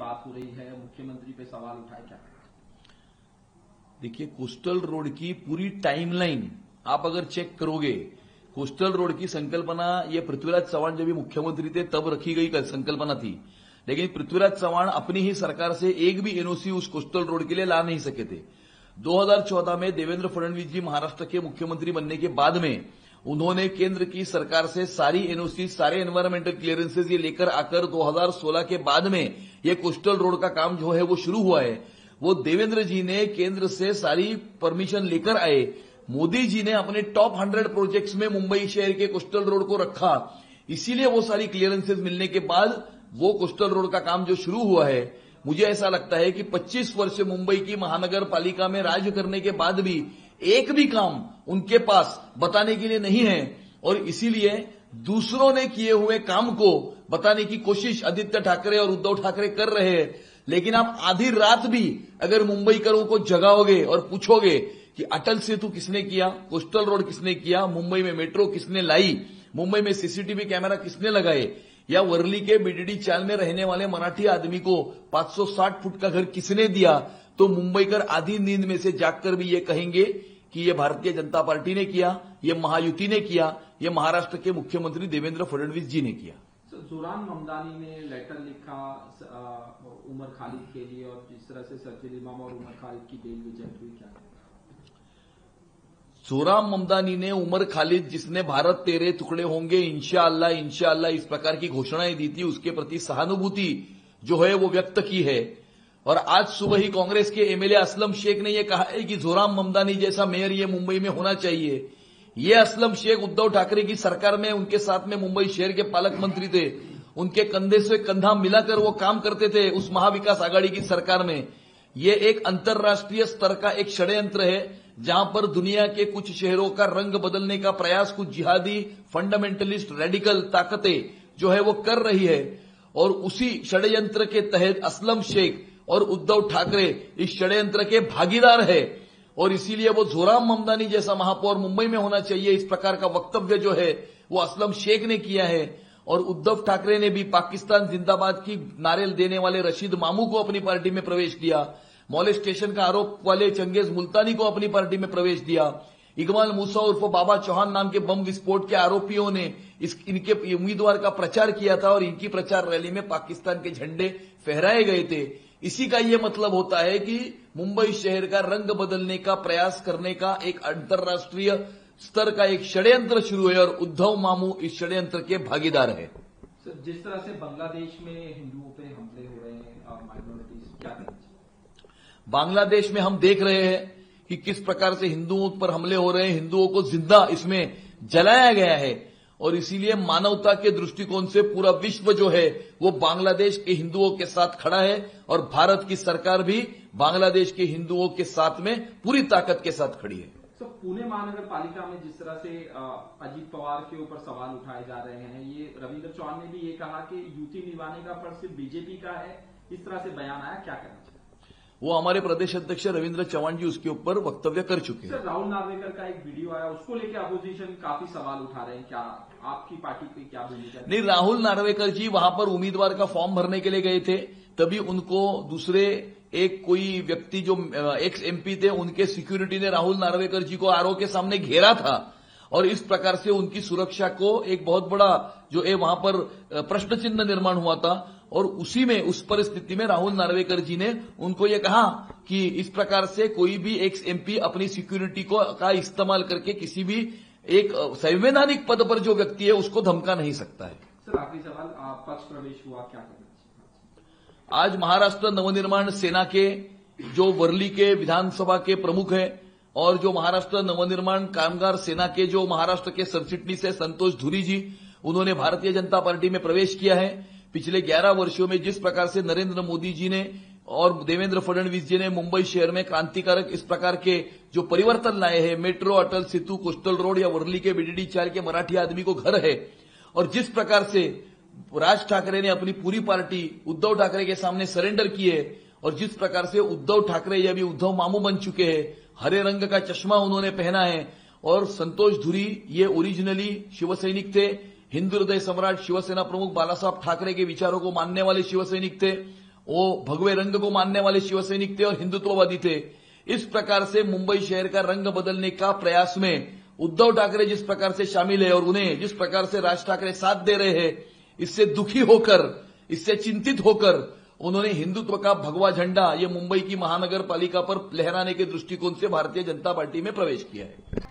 बात हो रही है, मुख्यमंत्री पे सवाल उठाए, क्या? देखिए, कोस्टल रोड की पूरी टाइमलाइन आप अगर चेक करोगे, कोस्टल रोड की संकल्पना ये पृथ्वीराज चौहान जब भी मुख्यमंत्री थे तब रखी गई संकल्पना थी, लेकिन पृथ्वीराज चौहान अपनी ही सरकार से एक भी एनओसी उस कोस्टल रोड के लिए ला नहीं सके थे। 2014 में देवेंद्र फडणवीस जी महाराष्ट्र के मुख्यमंत्री बनने के बाद में उन्होंने केंद्र की सरकार से सारी एनओसी, सारे एनवायरमेंटल क्लियरेंसेज ये लेकर आकर 2016 के बाद में ये कोस्टल रोड का काम जो है वो शुरू हुआ है। वो देवेंद्र जी ने केंद्र से सारी परमिशन लेकर आए। मोदी जी ने अपने टॉप 100 प्रोजेक्ट्स में मुंबई शहर के कोस्टल रोड को रखा, इसीलिए वो सारी क्लियरेंसेज मिलने के बाद वो कोस्टल रोड का काम जो शुरू हुआ है। मुझे ऐसा लगता है कि 25 वर्ष मुंबई की महानगर पालिका में राज करने के बाद भी एक भी काम उनके पास बताने के लिए नहीं है, और इसीलिए दूसरों ने किए हुए काम को बताने की कोशिश आदित्य ठाकरे और उद्धव ठाकरे कर रहे हैं। लेकिन आप आधी रात भी अगर मुंबईकरों को जगाओगे और पूछोगे कि अटल सेतु किसने किया, कोस्टल रोड किसने किया, मुंबई में मेट्रो किसने लाई, मुंबई में सीसीटीवी कैमरा किसने लगाए, या वर्ली के बीडीडी चाल में रहने वाले मराठी आदमी को 560 फुट का घर किसने दिया, तो मुंबईकर आधी नींद में से जागकर भी ये कहेंगे कि ये भारतीय जनता पार्टी ने किया, ये महायुति ने किया, ये महाराष्ट्र के मुख्यमंत्री देवेंद्र फडणवीस जी ने किया। जोरान ममदानी ने लेटर लिखा उमर खालिद के लिए, और जिस तरह से सर्जिल इमाम और उमर खालिद की बेल रिजेक्ट हुई, क्या? जोराम ममदानी ने उमर खालिद, जिसने भारत तेरे टुकड़े होंगे इंशाअल्लाह इंशाअल्लाह इस प्रकार की घोषणाएं दी थी, उसके प्रति सहानुभूति जो है वो व्यक्त की है। और आज सुबह ही कांग्रेस के एमएलए असलम शेख ने यह कहा है कि जोराम ममदानी जैसा मेयर ये मुंबई में होना चाहिए। ये असलम शेख उद्धव ठाकरे की सरकार में उनके साथ में मुंबई शहर के पालक मंत्री थे, उनके कंधे से कंधा मिलाकर वो काम करते थे उस महाविकास आघाड़ी की सरकार में। ये एक अंतर्राष्ट्रीय स्तर का एक षड्यंत्र है, जहां पर दुनिया के कुछ शहरों का रंग बदलने का प्रयास कुछ जिहादी फंडामेंटलिस्ट रेडिकल ताकतें जो है वो कर रही है, और उसी षड्यंत्र के तहत असलम शेख और उद्धव ठाकरे इस षड्यंत्र के भागीदार है। और इसीलिए वो जोराम ममदानी जैसा महापौर मुंबई में होना चाहिए, इस प्रकार का वक्तव्य जो है वो असलम शेख ने किया है। और उद्धव ठाकरे ने भी पाकिस्तान जिंदाबाद की नारे देने वाले रशीद मामू को अपनी पार्टी में प्रवेश दिया, मॉलेस्टेशन का आरोप वाले चंगेज मुल्तानी को अपनी पार्टी में प्रवेश दिया, इकबाल मूसा उर्फ बाबा चौहान नाम के बम विस्फोट के आरोपियों ने इनके उम्मीदवार का प्रचार किया था, और इनकी प्रचार रैली में पाकिस्तान के झंडे फहराए गए थे। इसी का यह मतलब होता है कि मुंबई शहर का रंग बदलने का प्रयास करने का एक अंतर्राष्ट्रीय स्तर का एक षड्यंत्र शुरू है, और उद्धव मामू इस षड्यंत्र के भागीदार है। सर, जिस तरह से बांग्लादेश में हिंदुओं पे हमले हो रहे हैं और माइनॉरिटीज, क्या करना चाहिए? बांग्लादेश में हम देख रहे हैं कि किस प्रकार से हिंदुओं पर हमले हो रहे हैं, हिंदुओं को जिंदा इसमें जलाया गया है, और इसीलिए मानवता के दृष्टिकोण से पूरा विश्व जो है वो बांग्लादेश के हिंदुओं के साथ खड़ा है, और भारत की सरकार भी बांग्लादेश के हिंदुओं के साथ में पूरी ताकत के साथ खड़ी है। तो पुणे महानगर पालिका में जिस तरह से अजीत पवार के ऊपर सवाल उठाए जा रहे हैं, ये रविंद्र चौहान ने भी ये कहा कि युति निभाने का फर्ज सिर्फ बीजेपी का है, इस तरह से बयान आया, क्या करना चाहिए? वो हमारे प्रदेश अध्यक्ष रविंद्र चौहान जी उसके ऊपर वक्तव्य कर चुके हैं। सर, राहुल नार्वेकर का एक वीडियो आया, उसको लेकर अपोजिशन काफी सवाल उठा रहे हैं, क्या आपकी पार्टी की क्या भूमिका? नहीं, राहुल नार्वेकर जी वहां पर उम्मीदवार का फॉर्म भरने के लिए गए थे, तभी उनको दूसरे एक कोई व्यक्ति जो एक्स एमपी थे उनके सिक्योरिटी ने राहुल नार्वेकर जी को आरओ के सामने घेरा था, और इस प्रकार से उनकी सुरक्षा को एक बहुत बड़ा जो है वहां पर प्रश्न चिन्ह निर्माण हुआ था। और उसी में उस परिस्थिति में राहुल नार्वेकर जी ने उनको यह कहा कि इस प्रकार से कोई भी एक्स एमपी अपनी सिक्योरिटी का इस्तेमाल करके किसी भी एक संवैधानिक पद पर जो व्यक्ति है उसको धमका नहीं सकता है। सर, आखिरी सवाल, पक्ष प्रवेश हुआ, क्या करना चाहिए? आज महाराष्ट्र नवनिर्माण सेना के जो वर्ली के विधानसभा के प्रमुख हैं, और जो महाराष्ट्र नवनिर्माण कामगार सेना के जो महाराष्ट्र के सरचिटनीस है संतोष धुरी जी, उन्होंने भारतीय जनता पार्टी में प्रवेश किया है। पिछले 11 वर्षों में जिस प्रकार से नरेंद्र मोदी जी ने और देवेंद्र फडणवीस जी ने मुंबई शहर में क्रांतिकारक इस प्रकार के जो परिवर्तन लाए हैं, metro, Atal Setu, coastal road या वर्ली के बीडीडी चाल के मराठी आदमी को घर है, और जिस प्रकार से राज ठाकरे ने अपनी पूरी पार्टी उद्धव ठाकरे के सामने सरेंडर की है, और जिस प्रकार से उद्धव ठाकरे ये अभी उद्धव मामू बन चुके हैं, हरे रंग का चश्मा उन्होंने पहना है, और संतोष धुरी ये ओरिजिनली शिवसैनिक थे, हिंदू हृदय सम्राट शिवसेना प्रमुख बाला साहब ठाकरे के विचारों को मानने वाले शिवसैनिक थे, वो भगवे रंग को मानने वाले शिवसैनिक थे और हिंदुत्ववादी थे। इस प्रकार से मुंबई शहर का रंग बदलने का प्रयास में उद्धव ठाकरे जिस प्रकार से शामिल है और उन्हें जिस प्रकार से राज ठाकरे साथ दे रहे हैं, इससे दुखी होकर, इससे चिंतित होकर उन्होंने हिंदुत्व का भगवा झंडा ये मुंबई की महानगर पालिका पर लहराने के दृष्टिकोण से भारतीय जनता पार्टी में प्रवेश किया है।